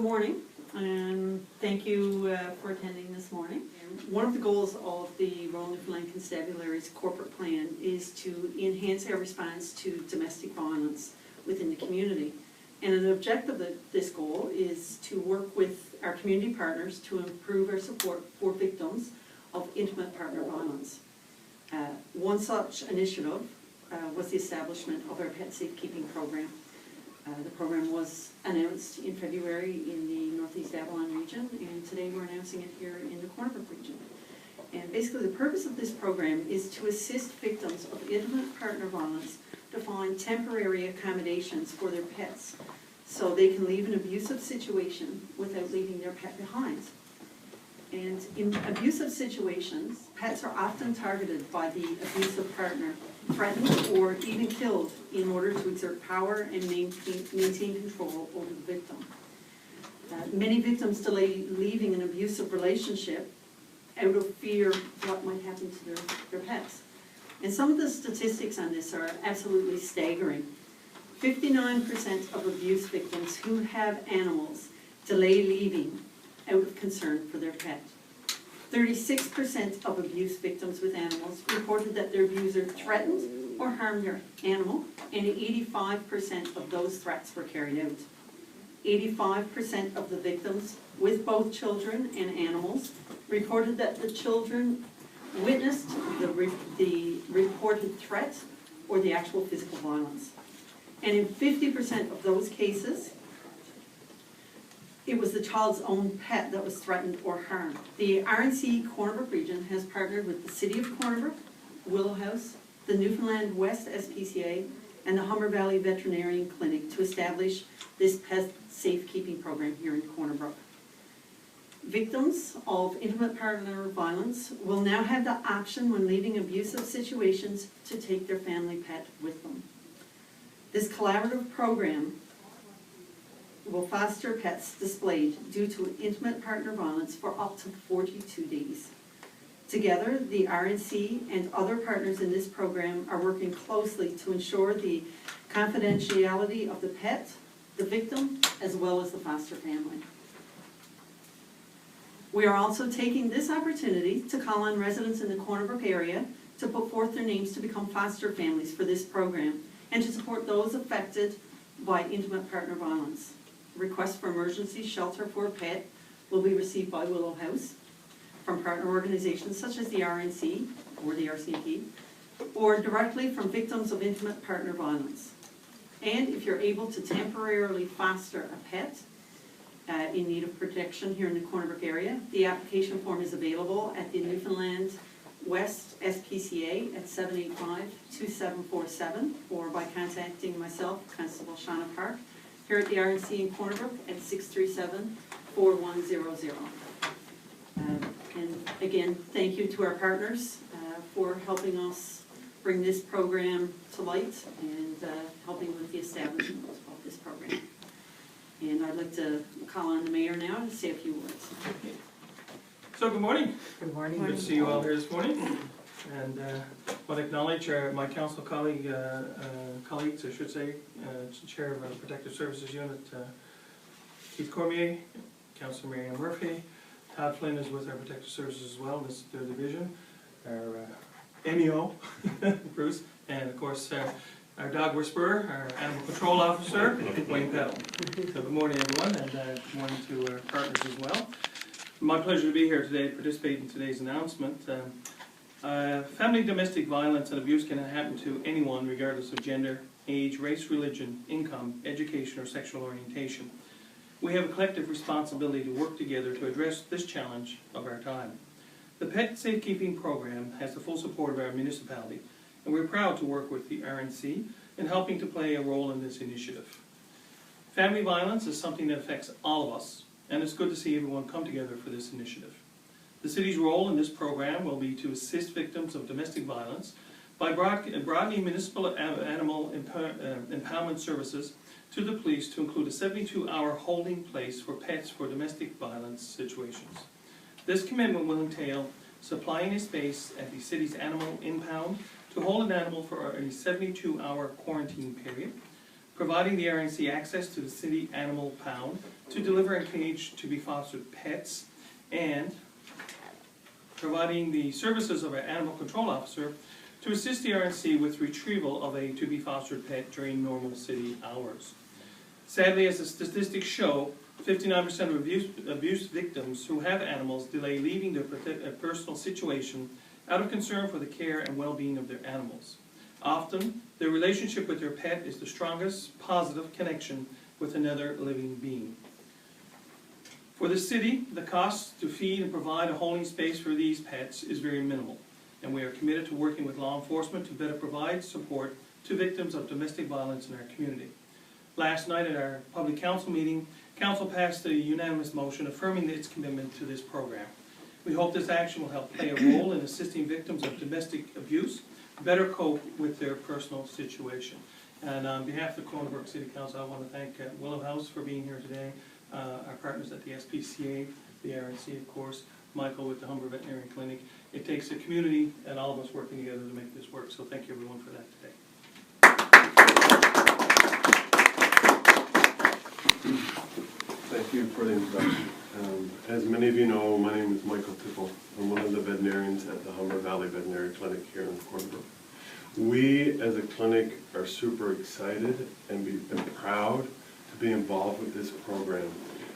morning, and thank you for attending this morning. One of the goals of the Royal Newfoundland Constabulary's corporate plan is to enhance our response to domestic violence within the community. And an objective of this goal is to work with our community partners to improve our support for victims of intimate partner violence. One such initiative was the establishment of our Pet Safekeeping Program. The program was announced in February in the Northeast Avalon region, and today we're announcing it here in the Corner Brook region. And basically the purpose of this program is to assist victims of intimate partner violence to find temporary accommodations for their pets so they can leave an abusive situation without leaving their pet behind. And in abusive situations, pets are often targeted by the abusive partner, threatened or even killed in order to exert power and maintain control over the victim. Many victims delay leaving an abusive relationship out of fear of what might happen to their pets. And some of the statistics on this are absolutely staggering. 59% of abuse victims who have animals delay leaving out of concern for their pet. 36% of abuse victims with animals reported that their abuser threatened or harmed their animal, and 85% of those threats were carried out. 85% of the victims with both children and animals reported that the children witnessed the reported threat or the actual physical violence. And in 50% of those cases, it was the child's own pet that was threatened or harmed. The RNC Corner Brook region has partnered with the City of Corner Brook, Willow House, the Newfoundland West SPCA, and the Humber Valley Veterinary Clinic to establish this pet safekeeping program here in Corner Brook. Victims of intimate partner violence will now have the option when leaving abusive situations to take their family pet with them. This collaborative program will foster pets displaced due to intimate partner violence for up to 42 days. Together, the RNC and other partners in this program are working closely to ensure the confidentiality of the pet, the victim, as well as the foster family. We are also taking this opportunity to call on residents in the Corner Brook area to put forth their names to become foster families for this program and to support those affected by intimate partner violence. Requests for emergency shelter for a pet will be received by Willow House from partner organizations such as the RNC or the RCP, or directly from victims of intimate partner violence. And if you're able to temporarily foster a pet in need of protection here in the Corner Brook area, the application form is available at the Newfoundland West SPCA at 785-2747, or by contacting myself, Constable Shauna Park, here at the RNC in Corner Brook at 637-4100. And again, thank you to our partners for helping us bring this program to light and helping with the establishment of this program. And I'd like to call on the mayor now to say a few words. So good morning. Good morning. Good to see you all here this morning. And I want to acknowledge my council colleagues, I should say, Chair of the Protective Services Unit, Keith Cormier, Councillor Marianne Murphy. Todd Flynn is with our Protective Services as well, this is their division. Our MEO, Bruce, and of course our dog whisperer, our animal control officer, Wayne Peddle. So good morning everyone, and good morning to our partners as well. My pleasure to be here today to participate in today's announcement. Family domestic violence and abuse can happen to anyone regardless of gender, age, race, religion, income, education, or sexual orientation. We have a collective responsibility to work together to address this challenge of our time. The Pet Safekeeping Program has the full support of our municipality, and we're proud to work with the RNC in helping to play a role in this initiative. Family violence is something that affects all of us, and it's good to see everyone come together for this initiative. The city's role in this program will be to assist victims of domestic violence by broadening municipal animal impoundment services to the police to include a 72-hour holding place for pets for domestic violence situations. This commitment will entail supplying a space at the city's animal impound to hold an animal for a 72-hour quarantine period, providing the RNC access to the city animal pound to deliver and cage to be fostered pets, and providing the services of an animal control officer to assist the RNC with retrieval of a to be fostered pet during normal city hours. Sadly, as the statistics show, 59% of abuse victims who have animals delay leaving their personal situation out of concern for the care and well-being of their animals. Often, their relationship with their pet is the strongest positive connection with another living being. For the city, the cost to feed and provide a holding space for these pets is very minimal, and we are committed to working with law enforcement to better provide support to victims of domestic violence in our community. Last night at our public council meeting, council passed a unanimous motion affirming its commitment to this program. We hope this action will help play a role in assisting victims of domestic abuse better cope with their personal situation. And on behalf of the Corner Brook City Council, I want to thank Willow House for being here today, our partners at the SPCA, the RNC, of course, Michael with the Humber Veterinary Clinic. It takes a community and all of us working together to make this work, so thank you everyone for that today. Thank you for the introduction. As many of you know, my name is Michael Tipple. I'm one of the veterinarians at the Humber Valley Veterinary Clinic here in Corner Brook. We as a clinic are super excited and proud to be involved with this program.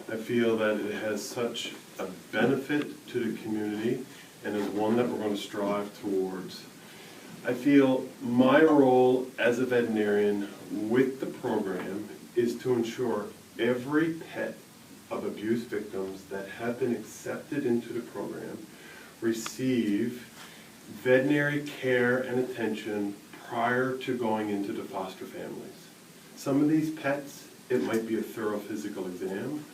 I feel that it has such a benefit to the community and is one that we're going to strive towards. I feel my role as a veterinarian with the program is to ensure every pet of abuse victims that have been accepted into the program receive veterinary care and attention prior to going into the foster families. Some of these pets, it might be a thorough physical exam.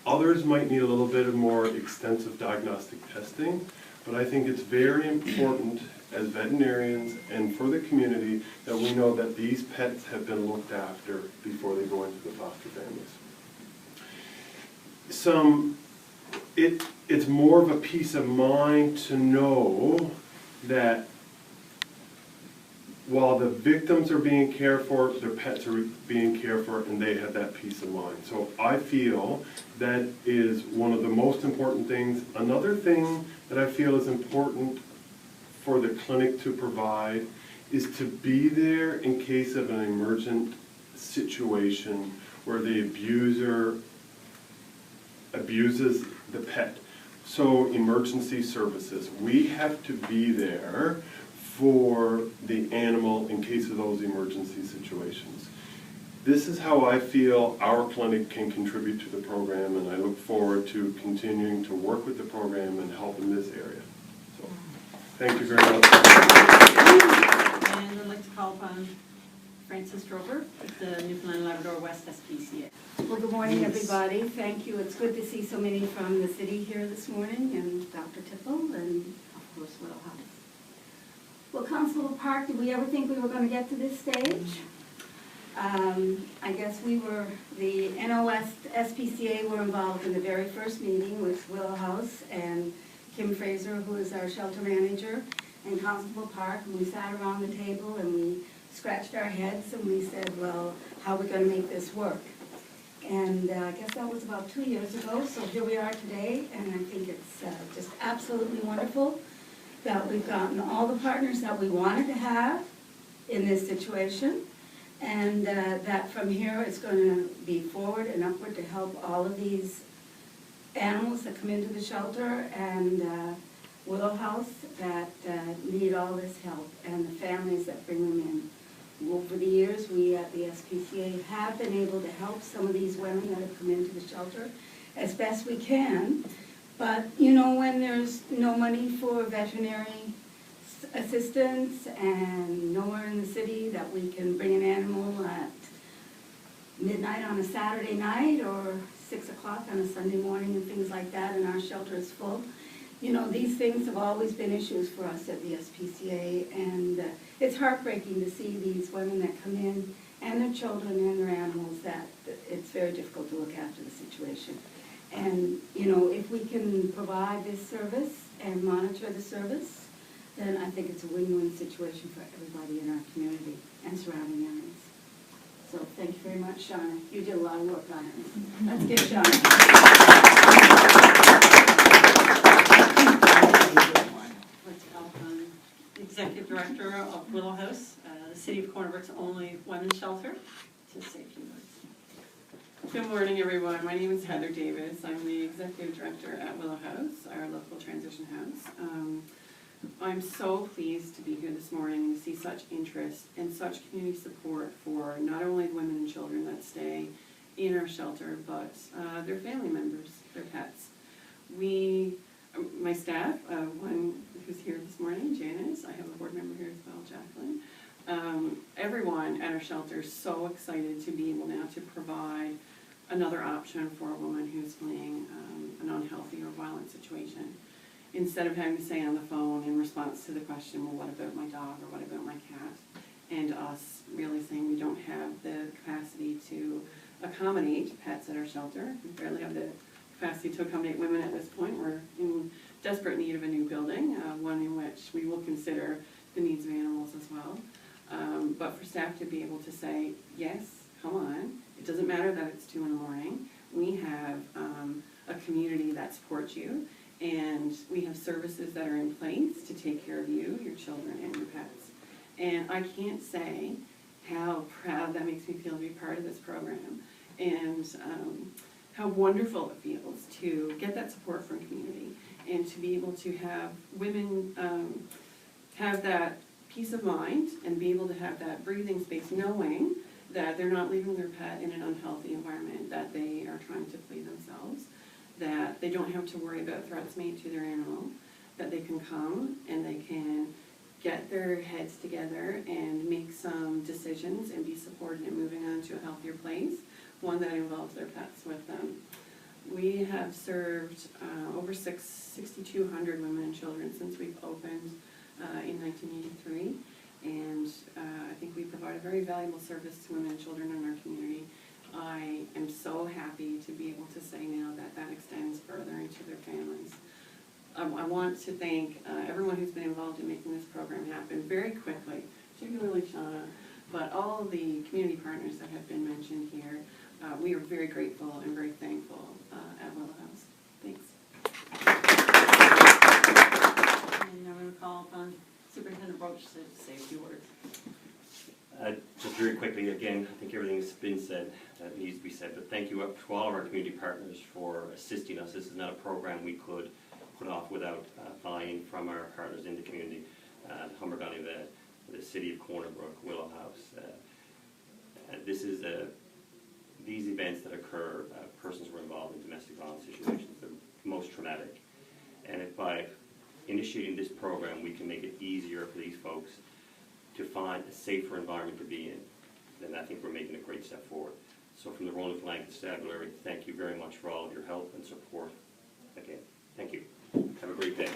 Others might need a little bit of more extensive diagnostic testing, but I think it's very important as veterinarians and for the community that we know that these pets have been looked after before they go into the foster families. It's more of a peace of mind to know that while the victims are being cared for, their pets are being cared for, and they have that peace of mind. So I feel that is one of the most important things. Another thing that I feel is important for the clinic to provide is to be there in case of an emergent situation where the abuser abuses the pet. So emergency services, we have to be there for the animal in case of those emergency situations. This is how I feel our clinic can contribute to the program, and I look forward to continuing to work with the program and help in this area. So, thank you very much. And I'd like to call upon Frances Drover with the Newfoundland Labrador West SPCA. Well, good morning, everybody. Thank you. It's good to see so many from the city here this morning, and Dr. Tipple, and of course, Willow House. Well, Constable Park, did we ever think we were going to get to this stage? I guess the NL West SPCA were involved in the very first meeting with Willow House and Kim Fraser, who is our shelter manager, and Constable Park, and we sat around the table and we scratched our heads and we said, well, how are we going to make this work? And I guess that was about 2 years ago, so here we are today, and I think it's just absolutely wonderful that we've gotten all the partners that we wanted to have in this situation, and that from here it's going to be forward and upward to help all of these animals that come into the shelter and Willow House that need all this help, and the families that bring them in. Over the years, we at the SPCA have been able to help some of these women that have come into the shelter as best we can. But, you know, when there's no money for veterinary assistance and nowhere in the city that we can bring an animal at midnight on a Saturday night or 6 o'clock on a Sunday morning and things like that, and our shelter is full, you know, these things have always been issues for us at the SPCA, and it's heartbreaking to see these women that come in and their children and their animals that it's very difficult to look after the situation. And, you know, if we can provide this service and monitor the service, then I think it's a win-win situation for everybody in our community and surrounding areas. So thank you very much, Shauna. You did a lot of work on it. Let's give Shauna. Let's welcome the Executive Director of Willow House, the City of Corner Brook's only women's shelter, to say a few words. Good morning, everyone. My name is Heather Davis. I'm the Executive Director at Willow House, our local transition house. I'm so pleased to be here this morning to see such interest and such community support for not only the women and children that stay in our shelter, but their family members, their pets. My staff, one who's here this morning, Janice, I have a board member here as well, Jacqueline. Everyone at our shelter is so excited to be able now to provide another option for a woman who's fleeing an unhealthy or violent situation. Instead of having to say on the phone in response to the question, well, what about my dog or what about my cat? And us really saying we don't have the capacity to accommodate pets at our shelter. We barely have the capacity to accommodate women at this point. We're in desperate need of a new building, one in which we will consider the needs of animals as well. But for staff to be able to say, yes, come on, it doesn't matter that it's 2 a.m. We have a community that supports you, and we have services that are in place to take care of you, your children, and your pets. And I can't say how proud that makes me feel to be part of this program, and how wonderful it feels to get that support from community, and to be able to have women have that peace of mind and be able to have that breathing space, knowing that they're not leaving their pet in an unhealthy environment, that they are trying to flee themselves, that they don't have to worry about threats made to their animal, that they can come and they can get their heads together and make some decisions and be supported in moving on to a healthier place, one that involves their pets with them. We have served over 6,200 women and children since we've opened in 1983, and I think we provide a very valuable service to women and children in our community. I am so happy to be able to say now that that extends further into their families. I want to thank everyone who's been involved in making this program happen very quickly, particularly Shauna, but all of the community partners that have been mentioned here. We are very grateful and very thankful at Willow House. Thanks. And I'm going to call upon Superintendent Roach to say a few words. Just very quickly, again, I think everything's been said that needs to be said, but thank you to all of our community partners for assisting us. This is not a program we could put off without buy-in from our partners in the community, Humber Valley Vet, the City of Corner Brook, Willow House. These events that occur, persons were involved in domestic violence situations, the most traumatic. And if by initiating this program we can make it easier for these folks to find a safer environment to be in, then I think we're making a great step forward. So from the Royal Newfoundland Constabulary, thank you very much for all of your help and support. Again, thank you. Have a great day.